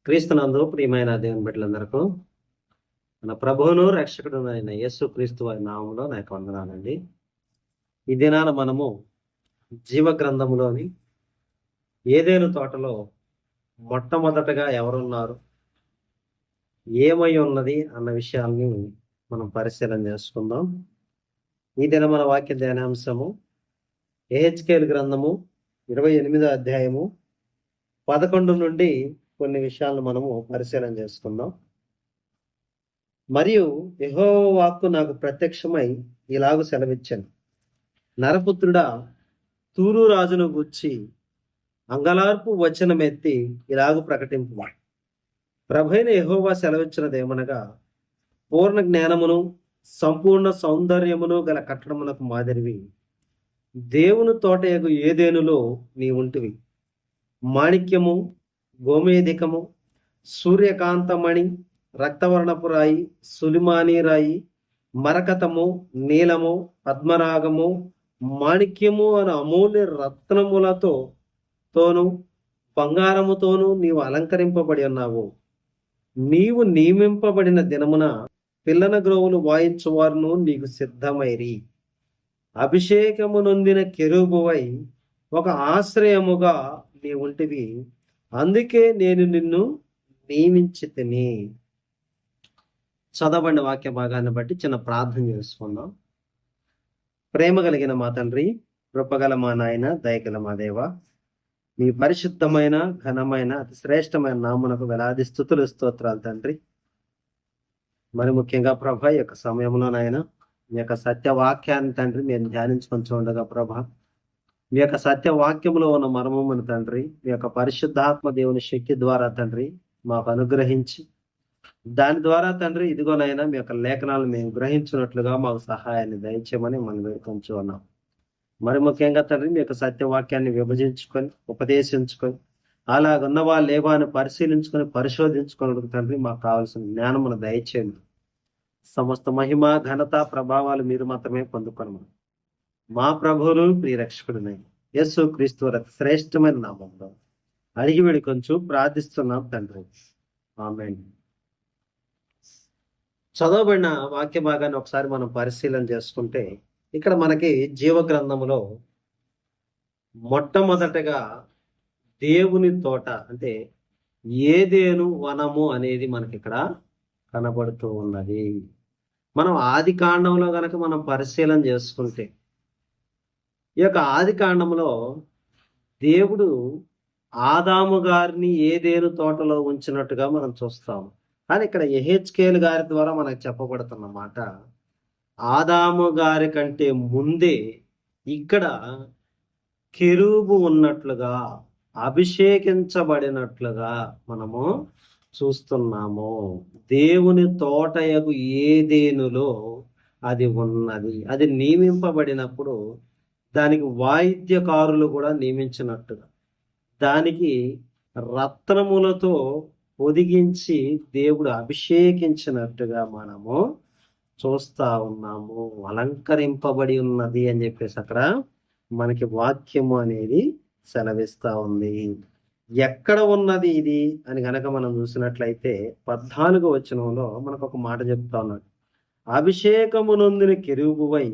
క్రీస్తునందు ప్రియమైన దేవుని బిడ్డలందరకు మన ప్రభువును రక్షకుడు అయిన యేసు క్రీస్తు వారి నామంలో నాకు వందనాలండి. ఈ దినాన మనము జీవ గ్రంథంలోని ఏదేను తోటలో మొట్టమొదటగా ఎవరున్నారు, ఏమై ఉన్నది అన్న విషయాల్ని మనం పరిశీలన చేసుకుందాం. ఈ దిన మన వాక్య ధ్యానాంశము యెహెజ్కేలు గ్రంథము 28వ అధ్యాయము 11 నుండి కొన్ని విషయాలను మనము పరిశీలన చేసుకుందాం. మరియు యెహోవా వాక్కు నాకు ప్రత్యక్షమై ఇలాగు సెలవిచ్చాను, నరపుత్రుడా, తూరు రాజును గూర్చి అంగలార్పు వచనమెత్తి ఇలాగు ప్రకటింపు. ప్రభైన యెహోవా సెలవిచ్చినదేమనగా, పూర్ణ జ్ఞానమును సంపూర్ణ సౌందర్యమును గల కట్టడమునకు మాదిరివి దేవుని తోటయగు ఏదేనులో నీ ఉంటివి. మాణిక్యము, గోమేధికము, సూర్యకాంతమణి, రక్తవర్ణపు రాయి, సులిమాని రాయి, మరకతము, నీలము, పద్మరాగము, మాణిక్యము అను అమూల్య రత్నములతోను బంగారముతోనూ నీవు అలంకరింపబడి ఉన్నావు. నీవు నియమింపబడిన దినమున పిల్లన గ్రోవులు వాయించువారును నీకు సిద్ధమైరి. అభిషేకము నొందిన కెరూబువై ఒక ఆశ్రయముగా నీ ఉంటివి, అందుకే నేను నిన్ను నియమించితిని. చదవండి వాక్య భాగాన్ని బట్టి చిన్న ప్రార్థన చేసుకుందాం. ప్రేమ కలిగిన మా తండ్రి, కృపగల మా నాయన, దయగల మా దేవ, మీ పరిశుద్ధమైన ఘనమైన అతి శ్రేష్టమైన నామునకు వేలాది స్తుతులు స్తోత్రాలు తండ్రి. మరి ముఖ్యంగా ప్రభ ఈ యొక్క సమయంలో నాయన మీ యొక్క సత్యవాక్యాన్ని తండ్రి మేము ధ్యానించుకొని చూడగా ప్రభ, మీ యొక్క సత్యవాక్యంలో ఉన్న మర్మమును తండ్రి మీ యొక్క పరిశుద్ధాత్మ దేవుని శక్తి ద్వారా తండ్రి మాకు అనుగ్రహించి, దాని ద్వారా తండ్రి ఇదిగోనైనా మీ యొక్క లేఖనాలను మేము గ్రహించినట్లుగా మాకు సహాయాన్ని దయచేయమని మనం వేడుకొంచు ఉన్నాం. మరి ముఖ్యంగా తండ్రి మీ యొక్క సత్యవాక్యాన్ని విభజించుకొని ఉపదేశించుకొని అలాగున్న వాళ్ళు లేవా అని పరిశీలించుకొని పరిశోధించుకున్నట్టు తండ్రి మాకు కావాల్సిన జ్ఞానమును దయచేయండి. సమస్త మహిమ ఘనత ప్రభావాలు మీరు మాత్రమే పొందుకొనమని మా ప్రభువును ప్రియరక్షకుడినై యేసు క్రీస్తు వారి శ్రేష్టమైన నామంలో అడిగి వేడుకొంచు ప్రార్థిస్తున్నాం తండ్రి, ఆమేన్. చదవబడిన వాక్య భాగాన్ని ఒకసారి మనం పరిశీలన చేసుకుంటే, ఇక్కడ మనకి జీవ గ్రంథములో మొట్టమొదటగా దేవుని తోట అంటే ఏదేను వనము అనేది మనకి ఇక్కడ కనబడుతూ ఉన్నది. మనం ఆది కాండంలో గనక మనం పరిశీలన చేసుకుంటే, ఈ యొక్క ఆది కాండంలో దేవుడు ఆదాము గారిని ఏదేను తోటలో ఉంచినట్టుగా మనం చూస్తాం. కానీ ఇక్కడ యెహెజ్కేలు గారి ద్వారా మనకు చెప్పబడుతున్న మాట, ఆదాము గారి కంటే ముందే ఇక్కడ కెరూబు ఉన్నట్లుగా, అభిషేకించబడినట్లుగా మనము చూస్తున్నాము. దేవుని తోటయగు ఏదేనులో అది ఉన్నది. అది నియమింపబడినప్పుడు దానికి వాయిద్యకారులు కూడా నియమించినట్టుగా, దానికి రత్నములతో పొదిగించి దేవుడు అభిషేకించినట్టుగా మనము చూస్తా ఉన్నాము. అలంకరింపబడి ఉన్నది అని చెప్పేసి అక్కడ మనకి వాక్యము అనేది సెలవిస్తా ఉంది. ఎక్కడ ఉన్నది ఇది అని గనక మనం చూసినట్లయితే 14వ వచనంలో మనకు ఒక మాట చెప్తా ఉన్నాడు, అభిషేకము నొందిన కెరూబువై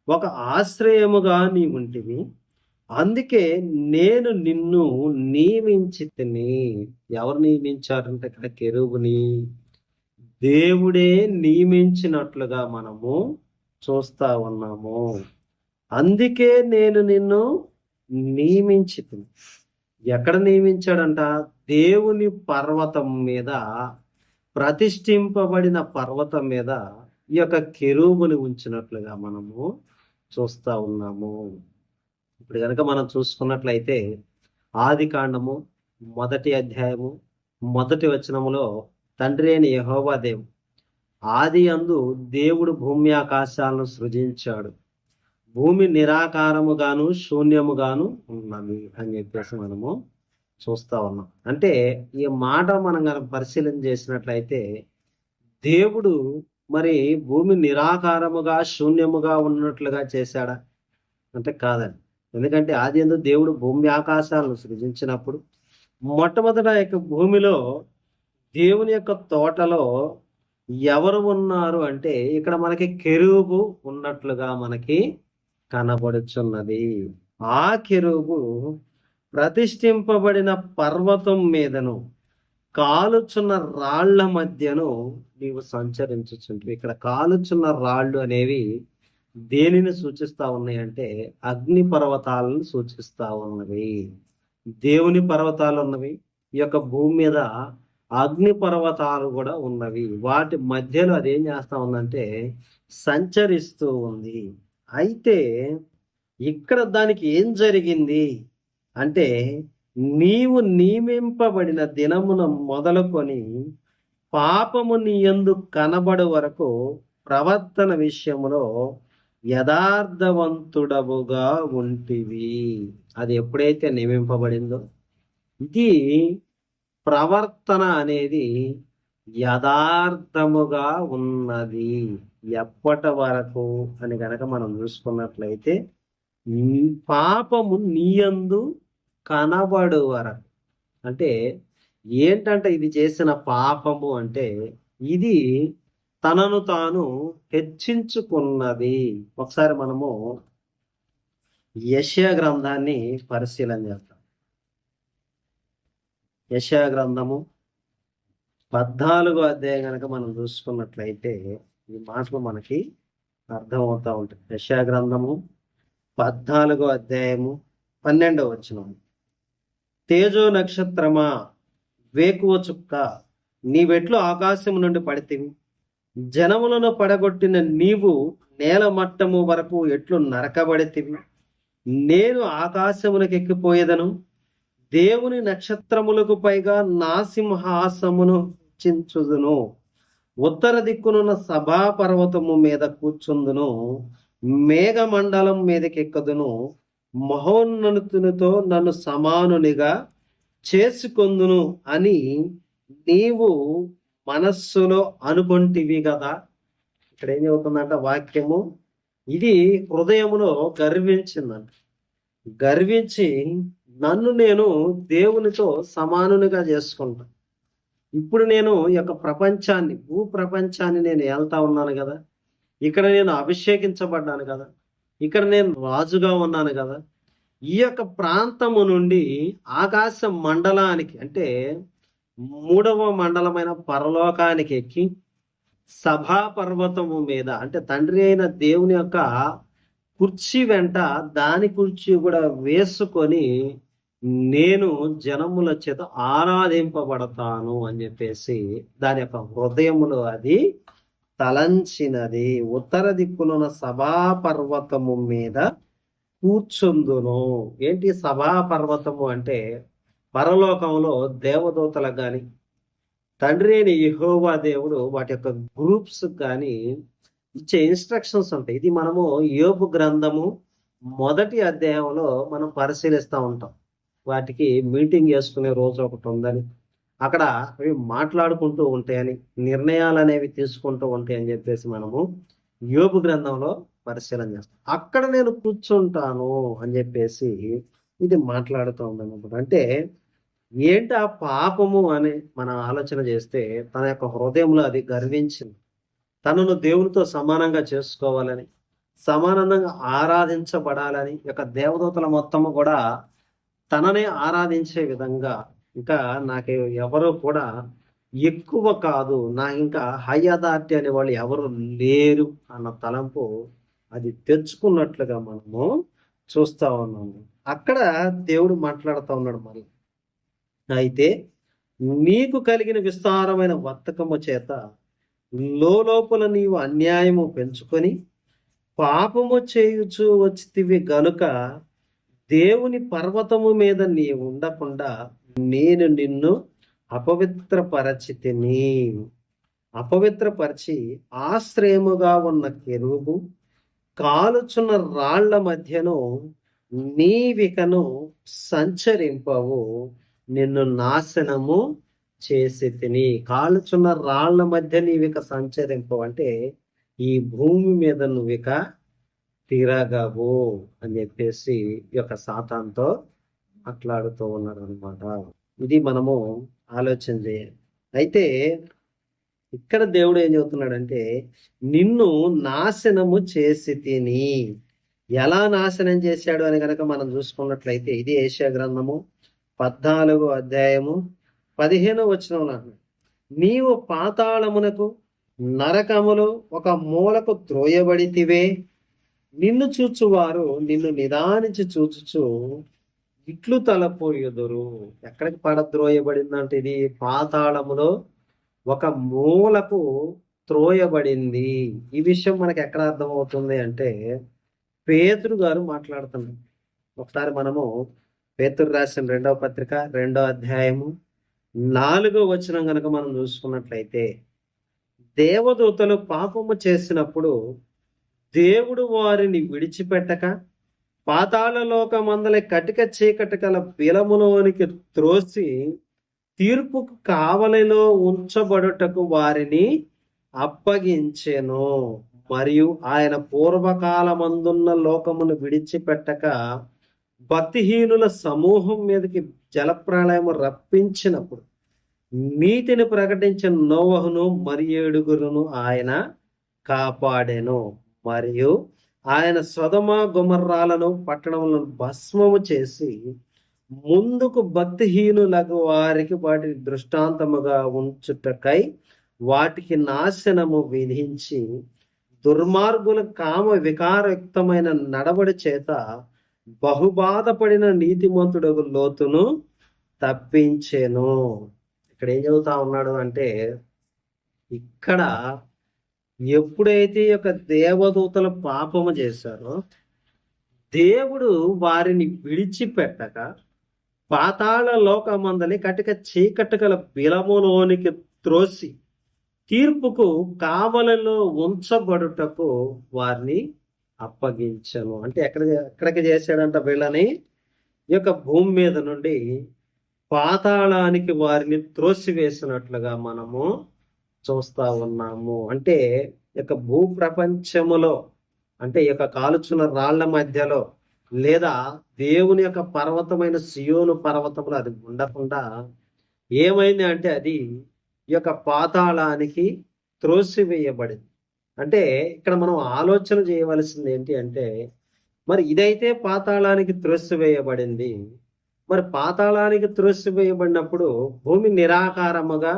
ఒక ఆశ్రయముగా నీ ఉంటివి, అందుకే నేను నిన్ను నియమించితిని. ఎవరు నియమించారంటే ఇక్కడ కెరూబుని దేవుడే నియమించినట్లుగా మనము చూస్తా ఉన్నాము. అందుకే నేను నిన్ను నియమించితిని. ఎక్కడ నియమించాడంట? దేవుని పర్వతం మీద, ప్రతిష్ఠింపబడిన పర్వతం మీద ఈ యొక్క కెరూబుని ఉంచినట్లుగా మనము చూస్తా ఉన్నాము. ఇప్పుడు కనుక మనం చూసుకున్నట్లయితే ఆది కాండము 1వ అధ్యాయము 1వ వచనములో తండ్రి అయిన యెహోవా దేవుడు ఆది యందు దేవుడు భూమి ఆకాశాలను సృజించాడు, భూమి నిరాకారముగాను శూన్యముగాను ఉన్నది అని చెప్పేసి మనము చూస్తా ఉన్నాం. అంటే ఈ మాట మనం కనుక పరిశీలన చేసినట్లయితే, దేవుడు మరి భూమి నిరాకారముగా శూన్యముగా ఉన్నట్లుగా చేశాడా అంటే కాదండి. ఎందుకంటే ఆది యందు దేవుడు భూమి ఆకాశాలను సృజించినప్పుడు మొట్టమొదట యొక్క భూమిలో దేవుని యొక్క తోటలో ఎవరు ఉన్నారు అంటే ఇక్కడ మనకి కెరూబు ఉన్నట్లుగా మనకి కనబడుచున్నది. ఆ కెరూబు ప్రతిష్ఠింపబడిన పర్వతం మీదను కాలుచున్న రాళ్ల మధ్యను నీవు సంచరించుచుంటు. ఇక్కడ కాలుచున్న రాళ్ళు అనేవి దేనిని సూచిస్తా ఉన్నాయి అంటే అగ్ని పర్వతాలను సూచిస్తా ఉన్నవి. దేవుని పర్వతాలు ఉన్నవి, ఈ యొక్క భూమి మీద అగ్ని పర్వతాలు కూడా ఉన్నవి. వాటి మధ్యలో అదేం చేస్తా ఉందంటే సంచరిస్తూ ఉంది. అయితే ఇక్కడ దానికి ఏం జరిగింది అంటే నీవు నియమింపబడిన దినమున మొదలుకొని పాపము నీ యందు కనబడు వరకు ప్రవర్తన విషయంలో యథార్థవంతుడవుగా ఉంటివి. అది ఎప్పుడైతే నియమింపబడిందో, ఇది ప్రవర్తన అనేది యథార్థముగా ఉన్నది ఎప్పటి వరకు అని గనక మనం చూసుకున్నట్లయితే పాపము నీయందు కనబడు వరకు. అంటే ఏంటంటే ఇది చేసిన పాపము అంటే ఇది తనను తాను హెచ్చించుకున్నది. ఒకసారి మనము యెషయా గ్రంథాన్ని పరిశీలన చేద్దాం. యెషయా గ్రంథము 14వ అధ్యాయం కనుక మనం చూసుకున్నట్లయితే ఈ మాటలు మనకి అర్థమవుతా ఉంటుంది. యెషయా గ్రంథము 14వ అధ్యాయము 12వ వచనం. తేజో నక్షత్రమా, వేకువ చుక్క, నీవెట్లు ఆకాశం నుండి పడితివి, జనములను పడగొట్టిన నీవు నేల మట్టము వరకు ఎట్లు నరకబడితివి. నేను ఆకాశమునకు ఎక్కిపోయేదను, దేవుని నక్షత్రములకు పైగా నా సింహాసమును చించుదును, ఉత్తర దిక్కునున్న సభా పర్వతము మీద కూర్చుందును, మేఘమండలం మీదకెక్కదును, మహోన్నతునితో నన్ను సమానునిగా చేసుకొందును అని నీవు మనస్సులో అనుకొంటివి కదా. ఇక్కడ ఏం చెబుతుందంట వాక్యము, ఇది హృదయములో గర్వించిందంట. గర్వించి నన్ను నేను దేవునితో సమానునిగా చేసుకుంటా. ఇప్పుడు నేను ఈ యొక్క ప్రపంచాన్ని, భూ ప్రపంచాన్ని నేను వెళ్తా ఉన్నాను కదా, ఇక్కడ నేను అభిషేకించబడ్డాను కదా, ఇక్కడ నేను రాజుగా ఉన్నాను కదా. ఈ యొక్క ప్రాంతము నుండి ఆకాశ మండలానికి అంటే 3వ మండలమైన పరలోకానికి ఎక్కి సభా పర్వతము మీద అంటే తండ్రి అయిన దేవుని యొక్క కుర్చీ వెంట దాని కుర్చీ కూడా వేసుకొని నేను జనముల చేత ఆరాధింపబడతాను అని చెప్పేసి దాని యొక్క హృదయములో అది తలంచినది. ఉత్తర దిక్కునున్న సభా పర్వతము మీద కూర్చుందును. ఏంటి సభా పర్వతము అంటే పరలోకంలో దేవదూతలకు కానీ తండ్రి అయిన యెహోవా దేవుడు వాటి యొక్క గ్రూప్స్ కానీ ఇచ్చే ఇన్స్ట్రక్షన్స్ ఉంటాయి. ఇది మనము యోబు గ్రంథము 1వ అధ్యాయంలో మనం పరిశీలిస్తూ ఉంటాం. వాటికి మీటింగ్ చేసుకునే రోజు ఒకటి ఉందని, అక్కడ అవి మాట్లాడుకుంటూ ఉంటాయని, నిర్ణయాలు అనేవి తీసుకుంటూ ఉంటాయని చెప్పేసి మనము యోబు గ్రంథంలో పరిశీలన చేస్తాం. అక్కడ నేను కూర్చుంటాను అని చెప్పేసి ఇది మాట్లాడుతూ ఉందన్నమాట. అంటే ఏంటి ఆ పాపము అని మనం ఆలోచన చేస్తే తన యొక్క హృదయంలో అది గర్వించింది. తనను దేవునితో సమానంగా చేసుకోవాలని, సమానంగా ఆరాధించబడాలని, యొక్క దేవదూతల మొత్తము కూడా తననే ఆరాధించే విధంగా, ఇంకా నాకు ఎవరు కూడా ఎక్కువ కాదు, నాకు ఇంకా హై అథారిటీ అనే వాళ్ళు ఎవరు లేరు అన్న తలంపు అది తెచ్చుకున్నట్లుగా మనము చూస్తా ఉన్నాము. అక్కడ దేవుడు మాట్లాడుతూ ఉన్నాడు. మరి అయితే నీకు కలిగిన విస్తారమైన వర్తకము చేత లోపల నీవు అన్యాయము పెంచుకొని పాపము చేయుచు వచ్చితివి గనుక దేవుని పర్వతము మీద నీ ఉండకుండా నేను నిన్ను అపవిత్రపరచితిని. అపవిత్రపరిచి ఆశ్రయముగా ఉన్న కెరూబు కాలుచున్న రాళ్ల మధ్యను నీవికను సంచరింపవు, నిన్ను నాశనము చేసి తిని. కాలుచున్న రాళ్ల మధ్య నీవిక సంచరింపవు అంటే ఈ భూమి మీద నువ్విక తిరగవు అని చెప్పేసి ఈ యొక్క సాతానుతో మాట్లాడుతూ ఉన్నాడు అనమాట. ఇది మనము ఆలోచన చేయాలి. అయితే ఇక్కడ దేవుడు ఏం చెబుతున్నాడంటే, నిన్ను నాశనము చేసి తిని. ఎలా నాశనం చేశాడు అని కనుక మనం చూసుకున్నట్లయితే, ఇది యెషయా గ్రంథము 14వ అధ్యాయము 15వ వచనంలో అంటున్నాడు, నీవు పాతాళమునకు నరకములో ఒక మూలకు త్రోయబడితివే, నిన్ను చూచువారు నిన్ను నిదానించి చూచుచు ఇట్లు తలపోయుదురు. ఎక్కడికి పడద్రోయబడిందంటే ఇది పాతాళములో ఒక మూలకు త్రోయబడింది. ఈ విషయం మనకి ఎక్కడ అర్థమవుతుంది అంటే, పేతురు గారు మాట్లాడుతున్నారు. ఒకసారి మనము పేతురు రాసిన 2వ పత్రిక 2వ అధ్యాయము 4వ వచనం కనుక మనం చూసుకున్నట్లయితే, దేవదూతలు పాపము చేసినప్పుడు దేవుడు వారిని విడిచిపెట్టక పాతాళ లోకమందలి కటిక చీకటి గల బిలములోనికి త్రోసి తీర్పుకు కావలిలో ఉంచబడుటకు వారిని అప్పగించెను. మరియు ఆయన పూర్వకాలమందున్న లోకమును విడిచిపెట్టక భక్తిహీనుల సమూహం మీదకి జలప్రళయము రప్పించినప్పుడు నీతిని ప్రకటించిన నోవహును మరి 7గురును ఆయన కాపాడెను. మరియు ఆయన సొదొమ గొమొర్రాలను పట్టణములను భస్మము చేసి ముందుకు భక్తిహీనులకు వారికి వాటి దృష్టాంతముగా ఉంచుటకై వాటికి నాశనము విధించి దుర్మార్గుల కామ వికారయుక్తమైన నడవడి చేత బహుబాధపడిన నీతిమంతుడు లోతును తప్పించెను. ఇక్కడ ఏం చెబుతా ఉన్నాడు అంటే, ఇక్కడ ఎప్పుడైతే ఈ యొక్క దేవదూతలు పాపము చేశారో దేవుడు వారిని విడిచిపెట్టక పాతాళ లోకమందలి కటిక చీకటి గల బిలములోనికి త్రోసి తీర్పుకు కావలిలో ఉంచబడుటకు వారిని అప్పగించను. అంటే ఎక్కడికి చేశాడంట వీళ్ళని? ఈ యొక్క భూమి మీద నుండి పాతాళానికి వారిని త్రోసివేసినట్లుగా మనము చూస్తా ఉన్నాము. అంటే ఈ యొక్క భూ ప్రపంచములో, అంటే ఈ యొక్క కాలుచున్న రాళ్ల మధ్యలో, లేదా దేవుని యొక్క పర్వతమైన సియోను పర్వతములు అది ఉండకుండా ఏమైంది అంటే అది ఈ యొక్క పాతాళానికి త్రోసివేయబడింది. అంటే ఇక్కడ మనం ఆలోచన చేయవలసింది ఏంటి అంటే, మరి ఇదైతే పాతాళానికి త్రోసివేయబడింది, మరి పాతాళానికి త్రోసివేయబడినప్పుడు భూమి నిరాకారముగా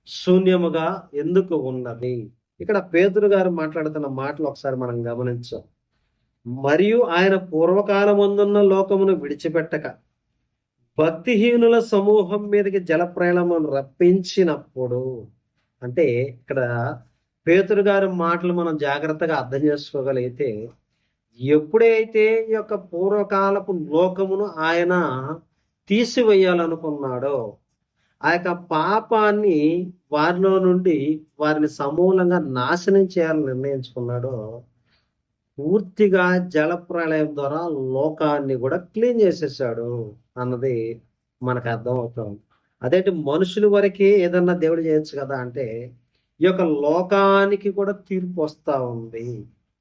శూన్యముగా ఎందుకు ఉన్నది? ఇక్కడ పేతురు గారు మాట్లాడుతున్న మాటలు ఒకసారి మనం గమనించాం. మరియు ఆయన పూర్వకాలమందున్న లోకమును విడిచిపెట్టక భక్తిహీనుల సమూహం మీదకి జలప్రళయమును రప్పించినప్పుడు, అంటే ఇక్కడ పేతురు గారి మాటలు మనం జాగ్రత్తగా అర్థం చేసుకోగలిగితే, ఎప్పుడైతే ఈ యొక్క పూర్వకాలపు లోకమును ఆయన తీసివేయాలనుకున్నాడో, ఆ యొక్క పాపాన్ని వారిలో నుండి వారిని సమూలంగా నాశనం చేయాలని నిర్ణయించుకున్నాడో, పూర్తిగా జలప్రళయం ద్వారా లోకాన్ని కూడా క్లీన్ చేసేసాడు అన్నది మనకు అర్థం అవుతుంది. అదేంటి, మనుషుల వరకే ఏదన్నా దేవుడు చేయొచ్చు కదా అంటే, ఈ యొక్క లోకానికి కూడా తీర్పు వస్తా ఉంది.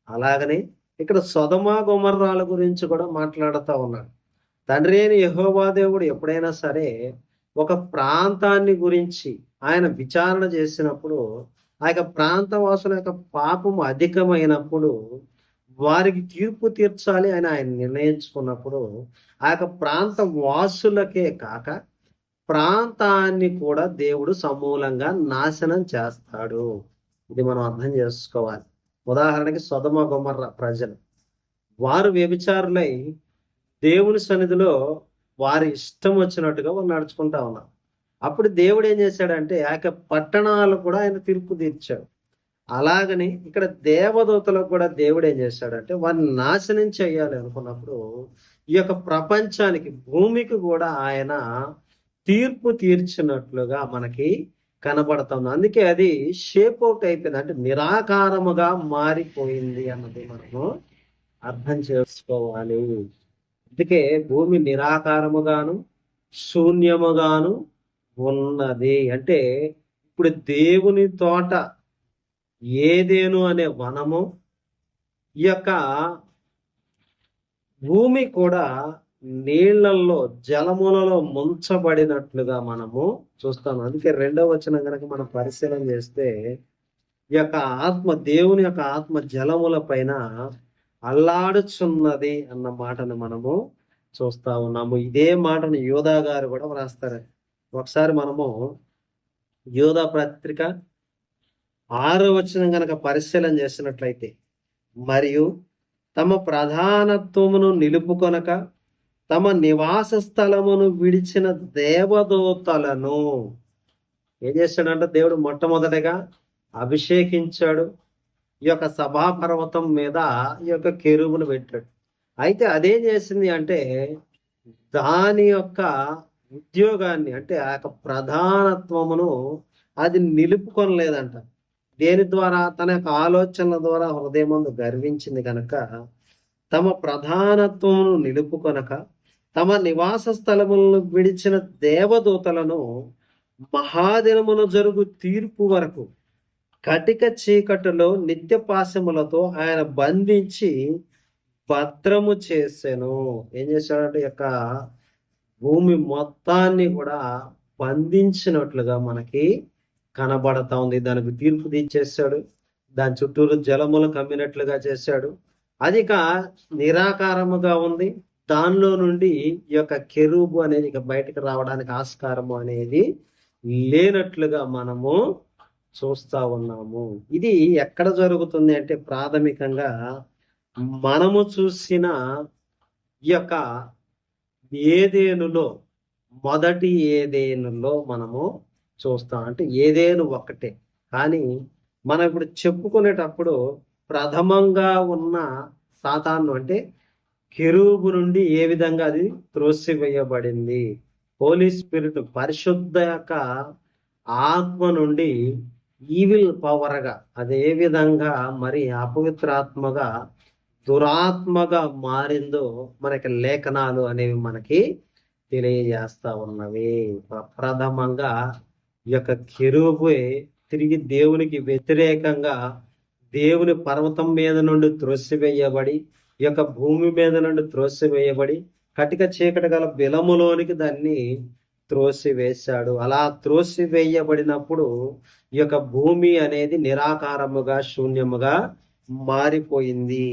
అలాగనే ఇక్కడ సొదొమ గొమొర్రాల గురించి కూడా మాట్లాడుతూ ఉన్నాడు. తండ్రి అయిన యెహోవా దేవుడు ఎప్పుడైనా సరే ఒక ప్రాంతాన్ని గురించి ఆయన విచారణ చేసినప్పుడు, ఆ యొక్క ప్రాంతవాసుల యొక్క పాపము అధికమైనప్పుడు వారికి తీర్పు తీర్చాలి అని ఆయన నిర్ణయించుకున్నప్పుడు, ఆ యొక్క ప్రాంత వాసులకే కాక ప్రాంతాన్ని కూడా దేవుడు సమూలంగా నాశనం చేస్తాడు. ఇది మనం అర్థం చేసుకోవాలి. ఉదాహరణకి సొదొమ గొమొర్రా ప్రజలు, వారు వ్యభిచారులై దేవుని సన్నిధిలో వారి ఇష్టం వచ్చినట్టుగా వారు నడుచుకుంటా ఉన్నారు. అప్పుడు దేవుడు ఏం చేశాడంటే, ఆ యొక్క పట్టణాలు కూడా ఆయన తీర్పు తీర్చాడు. అలాగని ఇక్కడ దేవదూతలకు కూడా దేవుడు ఏం చేశాడంటే, వారిని నాశనం చేయాలి అనుకున్నప్పుడు ఈ యొక్క ప్రపంచానికి, భూమికి కూడా ఆయన తీర్పు తీర్చినట్లుగా మనకి కనబడుతుంది. అందుకే అది షేప్ అవుట్ అయిపోయింది, అంటే నిరాకారముగా మారిపోయింది అన్నది మనము అర్థం చేసుకోవాలి. అందుకే భూమి నిరాకారముగాను శూన్యముగాను ఉన్నది. అంటే ఇప్పుడు దేవుని తోట ఏదేను అనే వనము, ఈ యొక్క భూమి కూడా నీళ్లలో జలములలో ముంచబడినట్లుగా మనము చూస్తాం. అందుకే 2వ వచనం కనుక మనం పరిశీలన చేస్తే ఈ యొక్క ఆత్మ, దేవుని యొక్క ఆత్మ జలముల పైన అల్లాడుచున్నది అన్న మాటను మనము చూస్తా ఉన్నాము. ఇదే మాటను యోధా గారు కూడా వ్రాస్తారు. ఒకసారి మనము యోధా పత్రిక 6వ వచనం కనుక పరిశీలన చేసినట్లయితే, మరియు తమ ప్రధానత్వమును నిలుపుకొనక తమ నివాస స్థలమును విడిచిన దేవదూతలను ఏం చేశాడంటే, దేవుడు మొట్టమొదటిగా అభిషేకించాడు. ఈ యొక్క సభాపర్వతం మీద ఈ యొక్క కెరూబును పెట్టాడు. అయితే అదేం చేసింది అంటే, దాని యొక్క ఉద్యోగాన్ని, అంటే ఆ యొక్క ప్రధానత్వమును అది నిలుపుకొనలేదంట. దేని ద్వారా? తన యొక్క ఆలోచనల ద్వారా హృదయమందు గర్వించింది కనుక తమ ప్రధానత్వమును నిలుపుకొనక తమ నివాస స్థలములను విడిచిన దేవదూతలను మహాదినమున జరుగు తీర్పు వరకు కటిక చీకటిలో నిత్య పాశములతో ఆయన బంధించి భద్రము చేసెను. ఏం చేశాడంటే, యొక్క భూమి మొత్తాన్ని కూడా బంధించినట్లుగా మనకి కనబడతా ఉంది. దానికి తీర్పు తీర్చేశాడు. దాని చుట్టూరు జలములు కమ్మినట్లుగా చేశాడు. అది ఇక నిరాకారముగా ఉంది. దానిలో నుండి ఈ యొక్క కెరూబు అనేది ఇక బయటకు రావడానికి ఆస్కారము అనేది లేనట్లుగా మనము చూస్తా ఉన్నాము. ఇది ఎక్కడ జరుగుతుంది అంటే, ప్రాథమికంగా మనము చూసిన ఈ యొక్క ఏదేనులో, మొదటి ఏదేనులో మనము చూస్తాం. అంటే ఏదేను ఒక్కటే, కానీ మనం ఇప్పుడు చెప్పుకునేటప్పుడు ప్రథమంగా ఉన్న సాతాను అంటే కెరూబు నుండి ఏ విధంగా అది త్రోసివేయబడింది, హోలీ స్పిరిట్ పరిశుద్ధ యొక్క ఆత్మ నుండి ఈవిల్ పవర్గా అది ఏ విధంగా మరి అపవిత్రాత్మగా దురాత్మగా మారిందో మనకి లేఖనాలు అనేవి మనకి తెలియజేస్తా ఉన్నవి. ప్రథమంగా ఈ యొక్క కెరూబే తిరిగి దేవునికి వ్యతిరేకంగా దేవుని పర్వతం మీద నుండి త్రోసివేయబడి, ఈ యొక్క భూమి మీద నుండి త్రోసివేయబడి కటిక చీకటి గల బిలములోనికి దాన్ని త్రోసివేశాడు. అలా త్రోసివేయబడినప్పుడు ఈ యొక్క భూమి అనేది నిరాకారముగా, శూన్యముగా మారిపోయింది.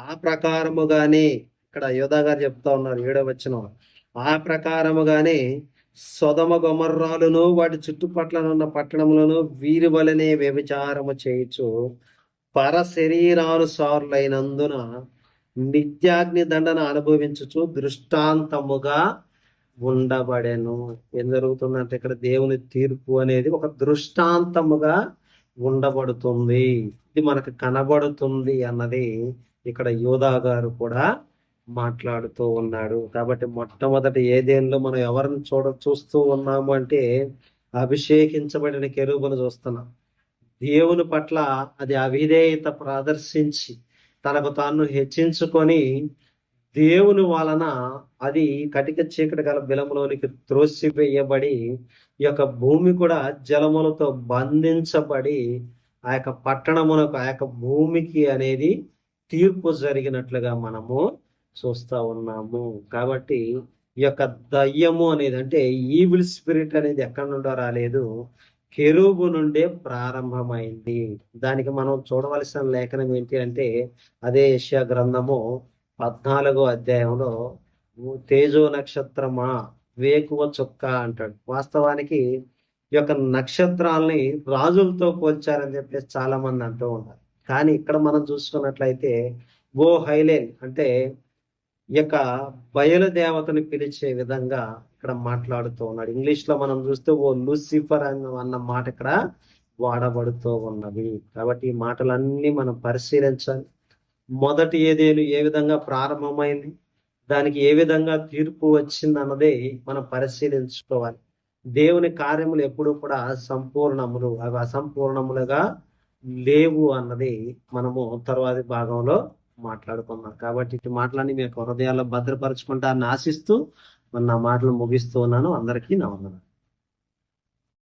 ఆ ప్రకారముగానే ఇక్కడ యోధా గారు చెప్తా ఉన్నారు 7వ వచనం, ఆ ప్రకారముగానే సొదమ గొమర్రాలను వాటి చుట్టుపట్లనున్న పట్టణములను వీరి వలనే వ్యభిచారము చేయుచు పర శరీరానుసారులైనందున నిత్యాగ్ని దండన అనుభవించుచు దృష్టాంతముగా ఉండబడెను. ఏం జరుగుతుందంటే, ఇక్కడ దేవుని తీర్పు అనేది ఒక దృష్టాంతముగా ఉండబడుతుంది. ఇది మనకు కనబడుతుంది అన్నది ఇక్కడ యోధా గారు కూడా మాట్లాడుతూ ఉన్నాడు. కాబట్టి మొట్టమొదటి ఏదేనులో మనం ఎవరిని చూస్తూ ఉన్నాము అంటే, అభిషేకించబడిన కెరూబును చూస్తున్నాం. దేవుని పట్ల అది అవిధేయత ప్రదర్శించి తనకు తాను హెచ్చించుకొని దేవుని వలన అది కటిక చీకటి గల బిలములోనికి త్రోసివేయబడి ఈ యొక్క భూమి కూడా జలములతో బంధించబడి ఆ యొక్క పట్టణమునకు, ఆ యొక్క భూమికి అనేది తీర్పు జరిగినట్లుగా మనము చూస్తా ఉన్నాము. కాబట్టి ఈ యొక్క దయ్యము అనేది, అంటే ఈవిల్ స్పిరిట్ అనేది ఎక్కడి నుండో రాలేదు, కెరూబు నుండే ప్రారంభమైంది. దానికి మనం చూడవలసిన లేఖనం ఏంటి అంటే, అదే యెషయా గ్రంథము 14వ అధ్యాయంలో తేజో నక్షత్రమా వేకువ చుక్క అంటాడు. వాస్తవానికి ఈ యొక్క నక్షత్రాలని రాజులతో పోల్చారని చెప్పేసి చాలా మంది అంటూ ఉంటారు. కానీ ఇక్కడ మనం చూసుకున్నట్లయితే ఓ హైలేన్ అంటే ఈ యొక్క బయలుదేవతని పిలిచే విధంగా ఇక్కడ మాట్లాడుతూ ఉన్నాడు. ఇంగ్లీష్ లో మనం చూస్తే ఓ లూసిఫర్ అన్న మాట ఇక్కడ వాడబడుతూ ఉన్నది. కాబట్టి ఈ మాటలన్నీ మనం పరిశీలించాలి. మొదటి ఏదేను ఏ విధంగా ప్రారంభమైంది, దానికి ఏ విధంగా తీర్పు వచ్చింది అన్నదే మనం పరిశీలించుకోవాలి. దేవుని కార్యములు ఎప్పుడు కూడా సంపూర్ణములు, అవి అసంపూర్ణములుగా లేవు అన్నది మనము తరువాతి భాగంలో మాట్లాడుకున్నాం. కాబట్టి ఇటు మాటలన్నీ మీ యొక్క హృదయాల్లో భద్రపరచుకుంటారని ఆశిస్తూ నా మాటలు ముగిస్తూ ఉన్నాను. అందరికీ నా వందనాలు.